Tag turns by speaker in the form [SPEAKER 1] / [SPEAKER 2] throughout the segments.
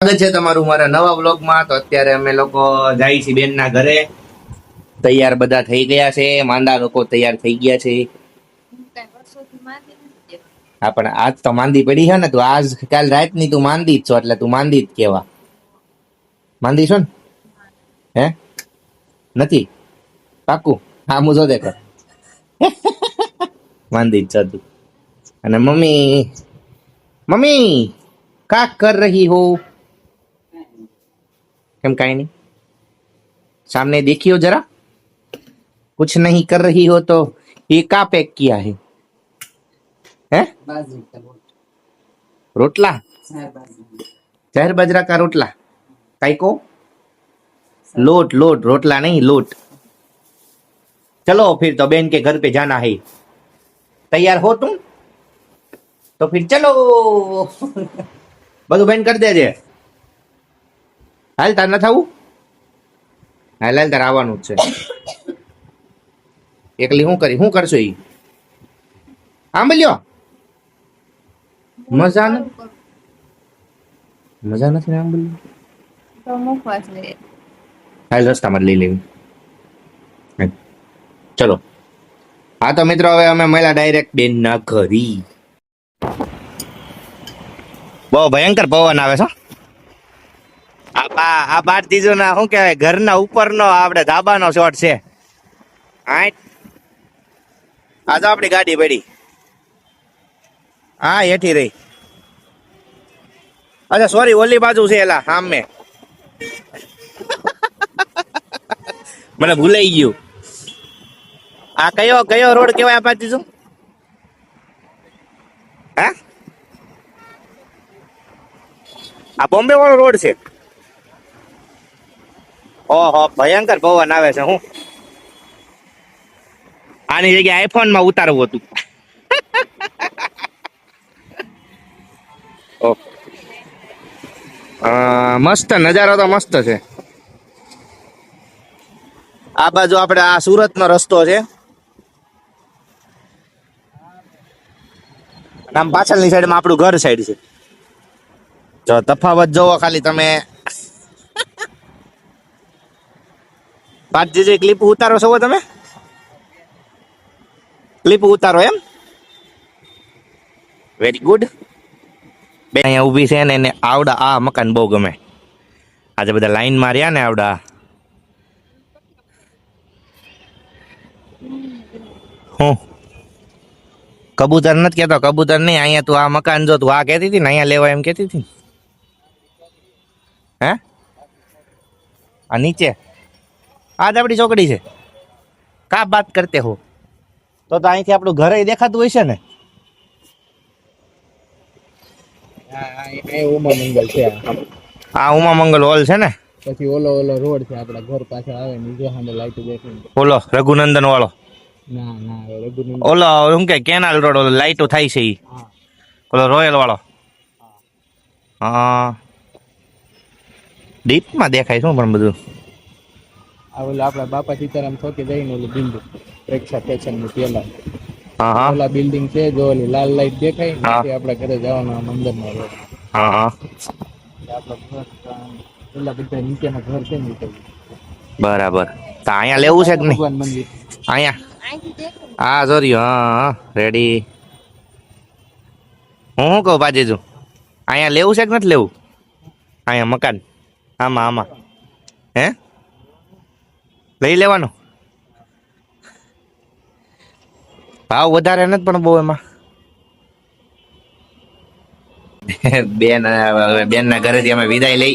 [SPEAKER 1] સ્વાગત છે તમારું મારા નવા વ્લોગમાં. તો અત્યારે અમે લોકો જાય છીએ બેનના ઘરે. તૈયાર બધા થઈ ગયા છે, માંદા લોકો તૈયાર થઈ ગયા છે. હા પણ આજ તો માંદી પડી છે ને, તું આજ કાલ રાત ની તું માંદી જ છો, એટલે તું માંદી જ કેવા. માંદી છો ને? હે નથી પાકું? હા હું જો દેખો માંદી જ છો તું. અને મમ્મી મમ્મી क्या कर रही हो? કેમ કાઈ नहीं? सामने देखियो जरा. कुछ नहीं कर रही हो तो ये का पैक किया है? हैं? रोटला? चार बाजरा का रोटला? काई को? लोट लोट, रोटला नहीं लोट. चलो फिर तो बहन के घर पे जाना है. तैयार हो तुम? तो फिर चलो. બધું બેન કરી દેજે. હાલ તાર ન થવું? હાલ હાલ તાર આવવાનું જ છે. એકલી શું કરશો? ઈ આંબલ્યો મજા નથી ને આંબલ્યો. હાલ રસ્તામાં લઈ લેવી. ચલો. હા તો મિત્રો હવે અમે મળ્યા ડાયરેક્ટ બેન ના ઘરી. બહુ ભયંકર પવન આવે છે. આ બાર ત્રીજો ના શું કહેવાય, ઘરના ઉપરનો આપણે ધાબાનો શોટ છે. આ તો આપણી ગાડી પડી. હા હેઠી રહી. અચ્છા સોરી, ઓલી બાજુ છે એલા સામે. મને ભૂલાઈ ગયું. આ કયો રોડ કેવાય આપા દીધું? હે આ બોમ્બે વાળો રોડ છે. ઓહો ભયંકર પવન આવે છે. હું આની જગ્યાએ આઈફોન માં ઉતારવું હતું. મસ્ત નજારો તો મસ્ત છે. આ બાજુ આપણે આ સુરત નો રસ્તો છે. આમ પાછળની સાઈડમાં આપણું ઘર સાઈડ છે. જો તફાવત જોવો ખાલી તમે. જે ક્લિપ ઉતારો છો તમે? ક્લિપ ઉતારો એમ? Very good. બે અહીંયા ઊભી છે ને, એને આવડા આ મકાન બહુ ગમે. આજે બધા લાઈન માર્યા ને આવડા. હું કબૂતર નથી કેતો, કબૂતર નહીં. અહીંયા તું આ મકાન જો, તું આ કહેતી હતી ને અહીંયા લેવા, એમ કહેતી હતી. હે આ નીચે આ જ આપણી ચોકડી છે. કા બાત કરતે હો? તો અહીંથી આપણું ઘરે દેખાતું હોય છે ને.
[SPEAKER 2] ઉમા મંગલ છે.
[SPEAKER 1] આ ઉમા મંગલ હોલ છે ને.
[SPEAKER 2] પછી ઓલો રોડ છે આપડા ઘર પાછળ આવે ને, જો સામે લાઈટ દેખાય.
[SPEAKER 1] ઓલો રઘુનંદન વાળો?
[SPEAKER 2] ના રઘુનંદન.
[SPEAKER 1] ઓલો શું કે કેનાલ રોડ, ઓલો લાઈટો થાય છે ઈ. ઓલો રોયલ વાળો. હા ડીપમાં દેખાય શું પણ બધું.
[SPEAKER 2] આ ઓલો આપડા બાપા સીતારામ થોકે જઈને ઓલું બિલ્ડિંગ પ્રેક્ષા સ્ટેશન ની પેલા.
[SPEAKER 1] હા
[SPEAKER 2] ઓલા બિલ્ડિંગ છે જો, ઓલી લાલ લાઈટ દેખાય ને, આપડા ઘરે જવાનો મંદિર નો રોડ.
[SPEAKER 1] હા
[SPEAKER 2] આપડા પેલા બધા નીચેના ઘર છે ને.
[SPEAKER 1] બરાબર. તો અહીંયા લેવું છે કે નહીં?
[SPEAKER 2] ભગવાન મંદિર
[SPEAKER 1] અહીંયા હા સોરી. હા રેડી. હું કહું પાજી, અહીંયા લેવું છે કે નથી લેવું? અહીંયા મકાન આમાં હે લઈ લેવાનું? ભાવ વધારે નથી પણ બહુ એમાં. બેન ના ઘરેથી અમે વિદાય લઈ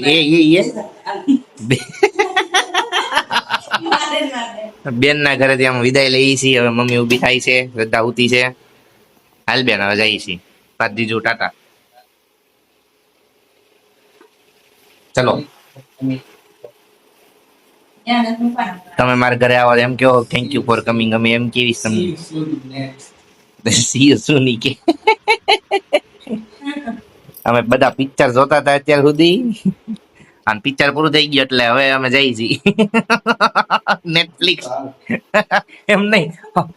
[SPEAKER 1] બેન ના ઘરેથી અમે વિદાય લઈએ છીએ. હવે મમ્મી ઉભી થાય છે, શ્રદ્ધા ઉતી છે. હાલ બેન હવે જઈએ છીએ. પાછ દીજો ટાટા. ચલો તમે મારા ઘરે આવો એમ કહો, થેન્ક યુ ફોર કમિંગ. અમે એમ કેવીશ તમને. સી યુ સૂન કે અમે બધા પિક્ચર જોતા હતા અત્યાર સુધી, અને પિક્ચર પૂરું થઈ ગયું એટલે હવે અમે જઈ છીએ નેટફ્લિક્સ. એમ નહીં,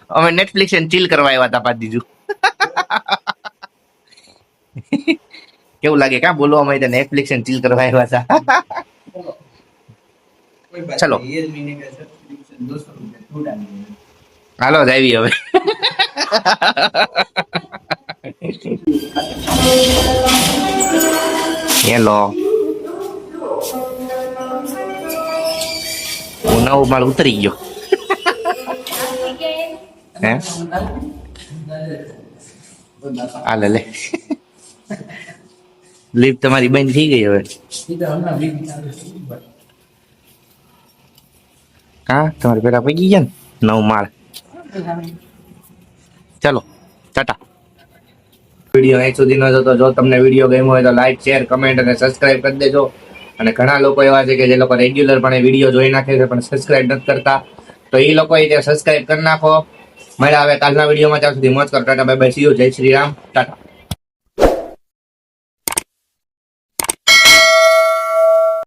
[SPEAKER 1] અમે નેટફ્લિક્સ ચીલ કરવા આવ્યા હતા. પાછ દીજું કેવું લાગે ક્યાં બોલવા માંડ્યા નેટફ્લિક્સ ને ચીલ કરવા આવ્યા હતા ચલો હાલો જ આવી હવે હેલો હું નવ માળ ઉતરી ગયો હે હાલે લે લિફ્ટ તમારી બંધ થઈ ગઈ હવે હા તમારે પેલા પગી ગયા ને 9 માળ ચલો ટાટા વિડીયો અહીં સુધીનો હતો તો જો તમને વિડીયો ગમ્યો હોય તો લાઈક શેર કમેન્ટ અને સબસ્ક્રાઇબ કરી દેજો અને ઘણા લોકો એવા છે કે જે લોકો રેગ્યુલર પણ વિડીયો જોઈ નાખે છે પણ સબસ્ક્રાઇબ નથી કરતા તો એ લોકોએ તે સબસ્ક્રાઇબ કરી નાખો મળ્યા હવે કાલના વિડીયોમાં ત્યાં સુધી મોજ કરો Tata bye bye see you જય શ્રી રામ ટાટા